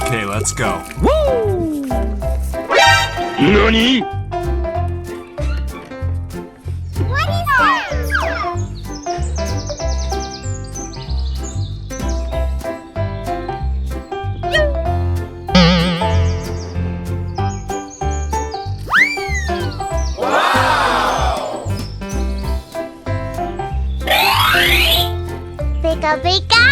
Okay, let's go. Woo! NANI?! What is that? Pika pika!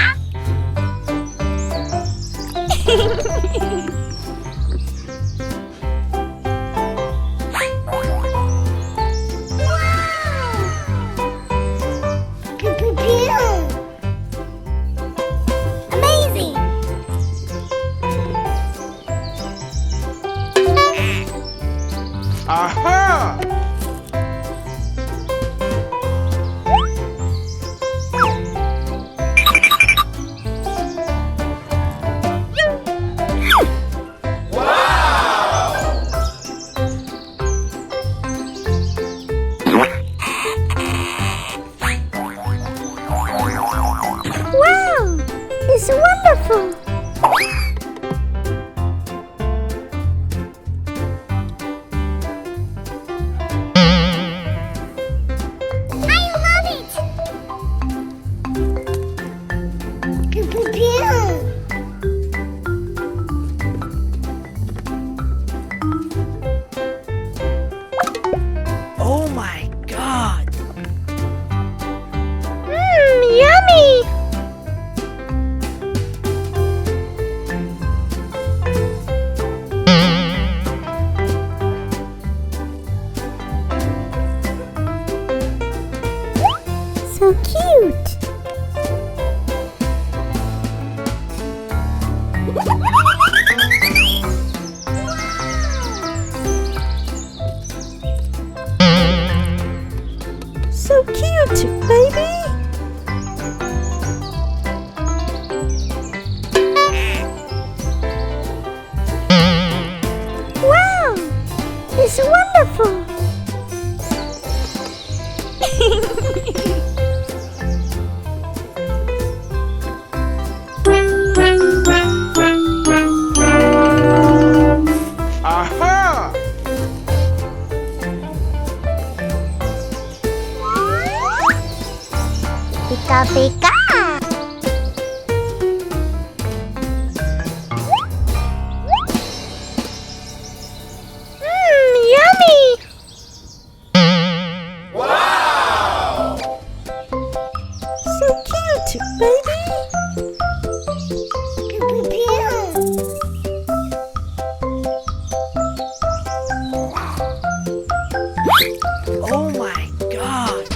Amazing! Aha! Wow! It's wonderful! I love it! Oh my God! Yummy! So cute! So cute, baby! Wow! It's wonderful! Aha! Pika pika! Yummy! So cute, baby! Oh my God!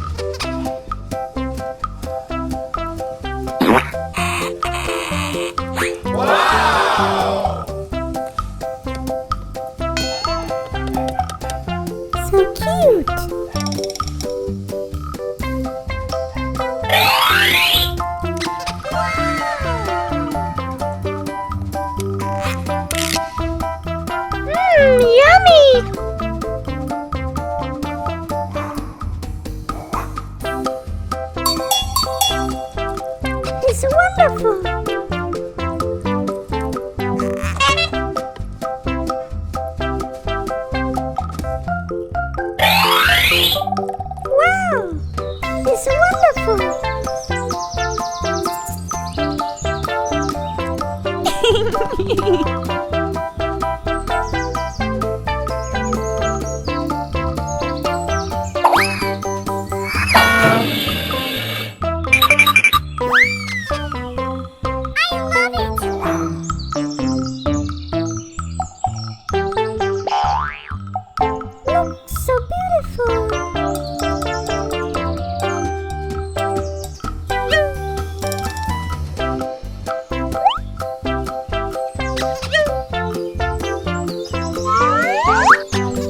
So cute! Yummy! It's wonderful! Wow! It's wonderful! So beautiful!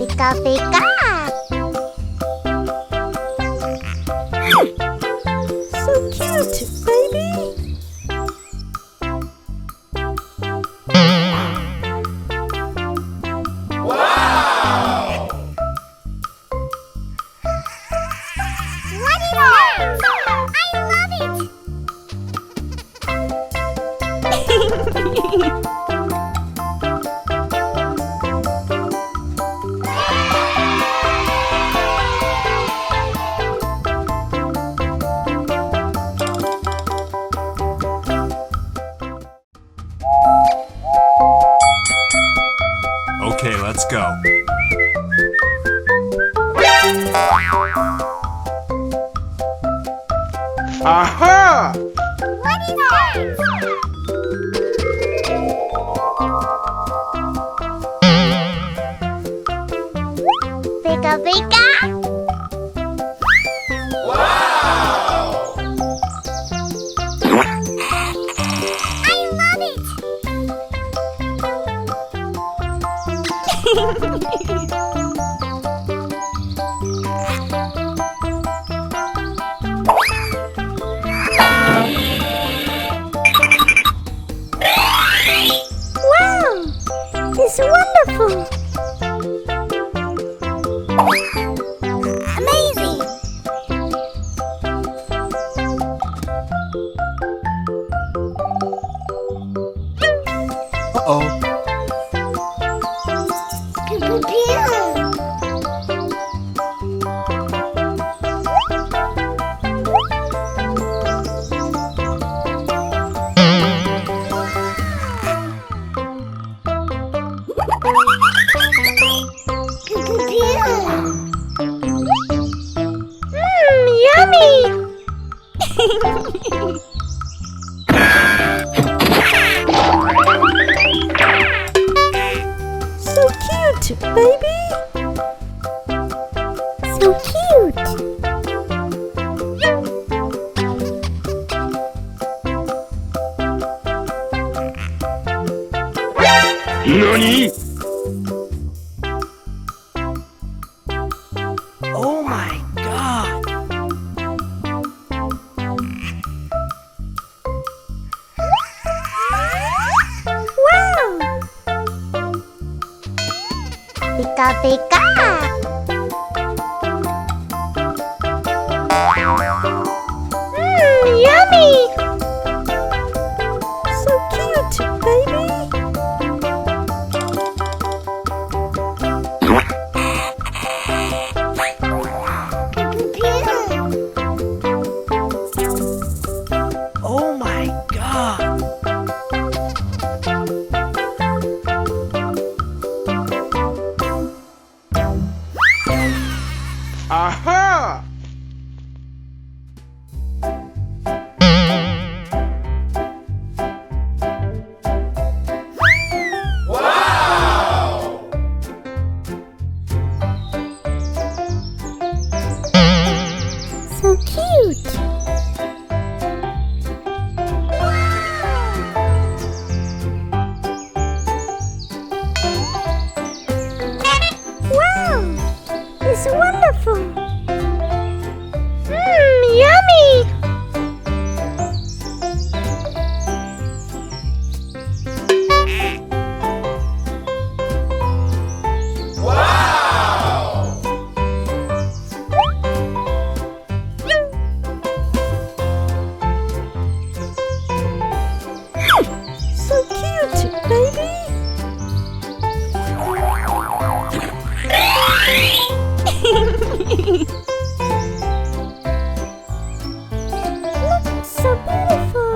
Pika pika! So cute, baby! What is that? I love it! go. Aha! What is that? Pika pika. I love it. Wow! It's wonderful! Amazing. Uh-oh. Yummy! So cute, baby! So cute. NANI? Oh my god! Wow! Pika pika. Yummy! So cute, baby! Oh my god! Aha! So cute. Wow! It's wonderful! Yummy! So cute, baby! Look, so beautiful!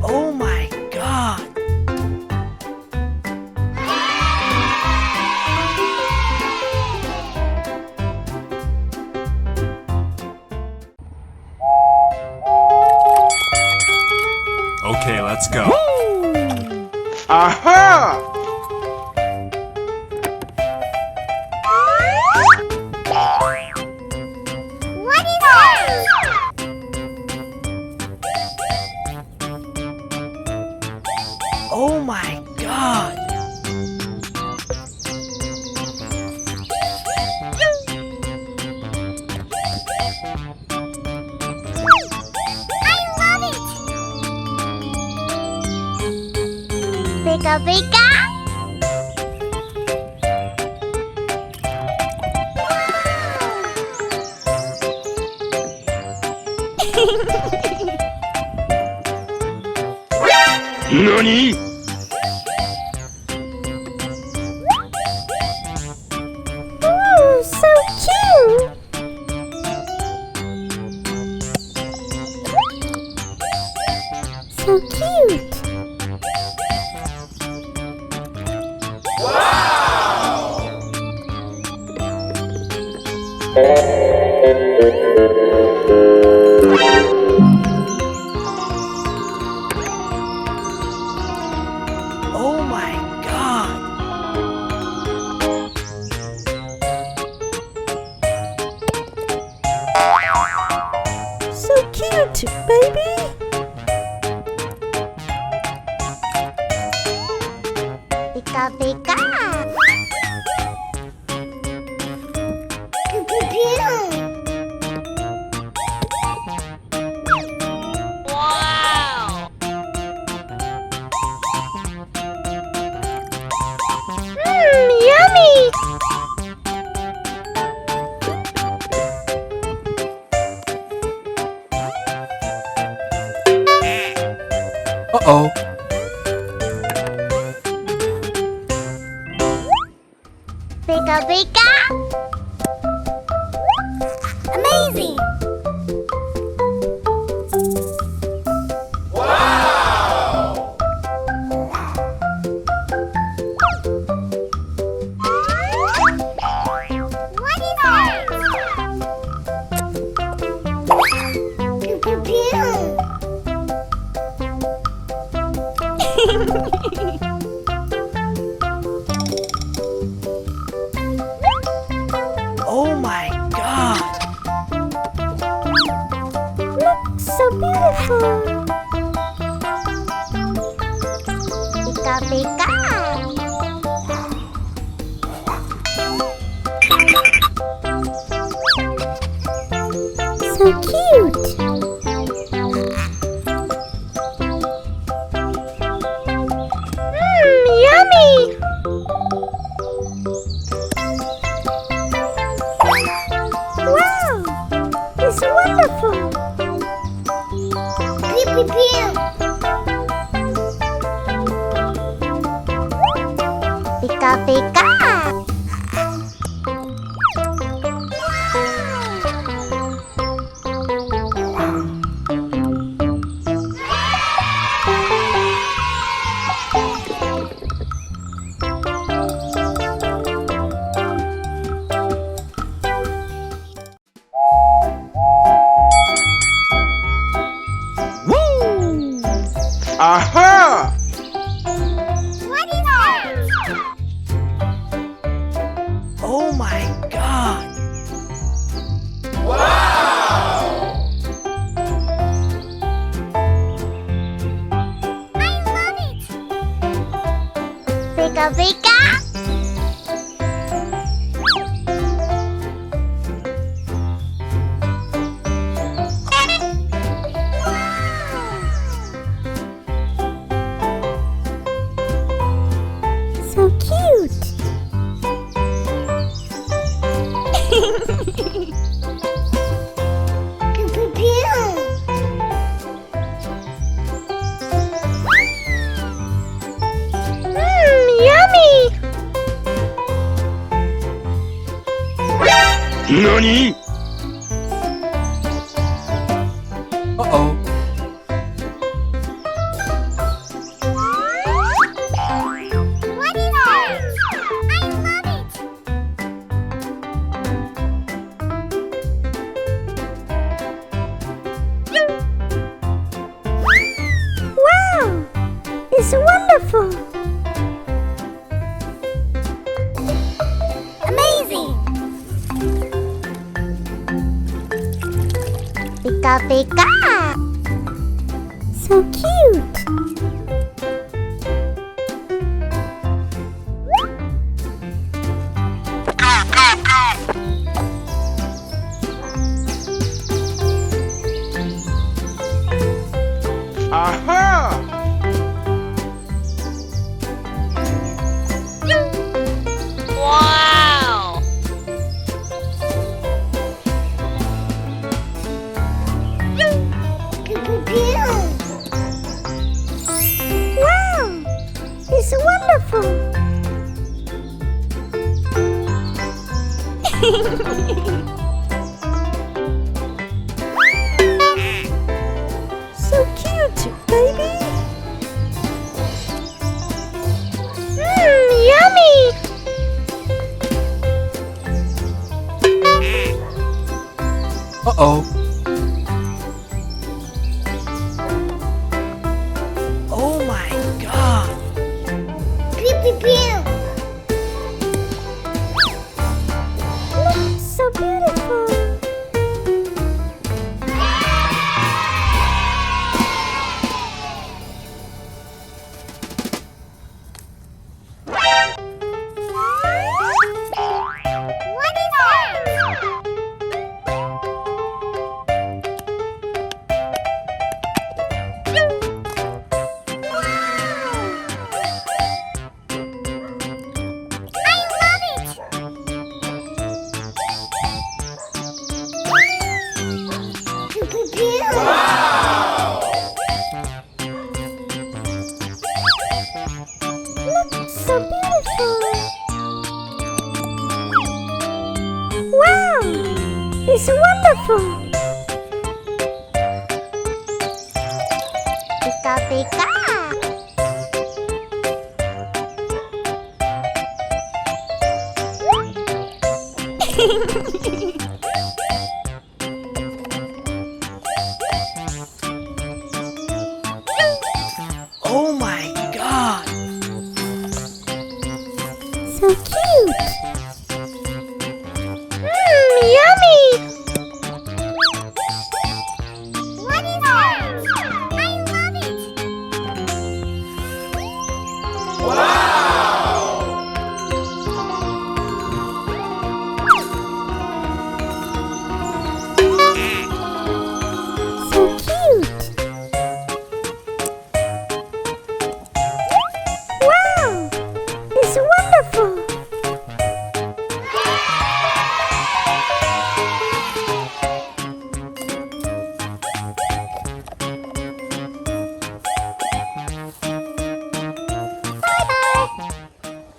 Oh my god! Okay, let's go. Aha! What is that? Oh my god! I love it. Pika pika. NANI? Ooh, so cute! So cute! cute, baby. Pika pika. Pew pew pew. Yummy! Uh-oh. Pika pika! Amazing! What is that? Pew pew pew! Oh my god. Look so beautiful! Pika pika! So cute! Yummy! Wow! It's wonderful! Pew pew pew! Pika pika! Aha! What is that? Oh my god. I love it! Pika pika! So cute! Pew pew pew! Yummy! NANI? Uh-oh. What is that? I love it! Wow! It's wonderful! Amazing! Pika pika! So cute! Aha! Wow! Pew pew pew! Wow! It's wonderful! So cute, baby. Yummy! Uh-oh. Oh my god. Pew pew pew! Look so beautiful! It's wonderful. Pika pika.